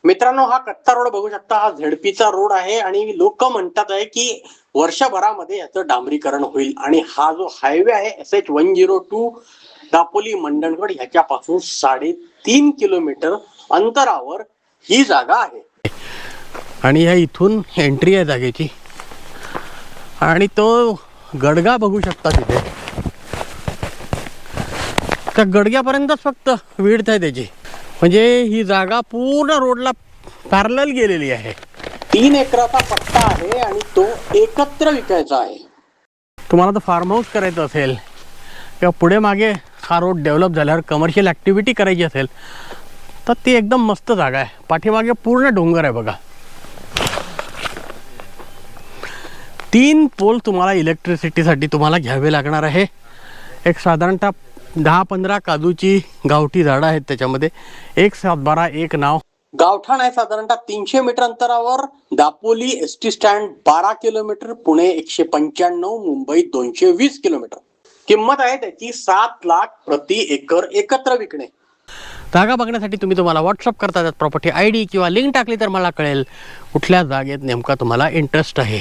मित्रांनो, हा कच्चा रोड बघू शकता. हा झेडपीचा रोड आहे आणि लोक म्हणतात आहे की वर्षभरामध्ये याचं डांबरीकरण होईल. आणि हा जो हायवे आहे SH102 दापोली मंडणगड ह्याच्यापासून 3.5 किलोमीटर अंतरावर ही जागा आहे. आणि ह्या इथून एंट्री आहे जागेची. आणि तो गडगा बघू शकता तिथे. त्या गडग्यापर्यंतच फक्त विड्थ आहे त्याची. म्हणजे ही जागा पूर्ण रोडला पॅरलल गेलेली आहे. 3 एकराचा पट्टा आहे आणि तो एकत्र विकायचा आहे. तुम्हाला तर फार्म हाऊस करायचं असेल किंवा पुढे मागे हा रोड डेव्हलप झाल्यावर कमर्शियल ॲक्टिव्हिटी करायची असेल तर ती एकदम मस्त जागा आहे. पाठीमागे पूर्ण डोंगर आहे बघा. 3 पोल तुम्हाला इलेक्ट्रिसिटीसाठी तुम्हाला घ्यावे लागणार आहे. एक साधारणतः 10-15 काजूची गावठी झाडं आहेत त्याच्यामध्ये. एक सातबारा एक नाव. गावठाण आहे साधारणतः 300 मीटर अंतरावर. Dapoli ST stand 12 kilometre, Pune 195, Mumbai 220 kilometre. किंमत आहे त्याची 7 लाख प्रति एकर एकत्र विकणे. जागा बघण्यासाठी तुम्हाला व्हॉट्सअप करता प्रॉपर्टी ID किंवा लिंक टाकली तर मला कळेल कुठल्या जागेत नेमका तुम्हाला इंटरेस्ट आहे.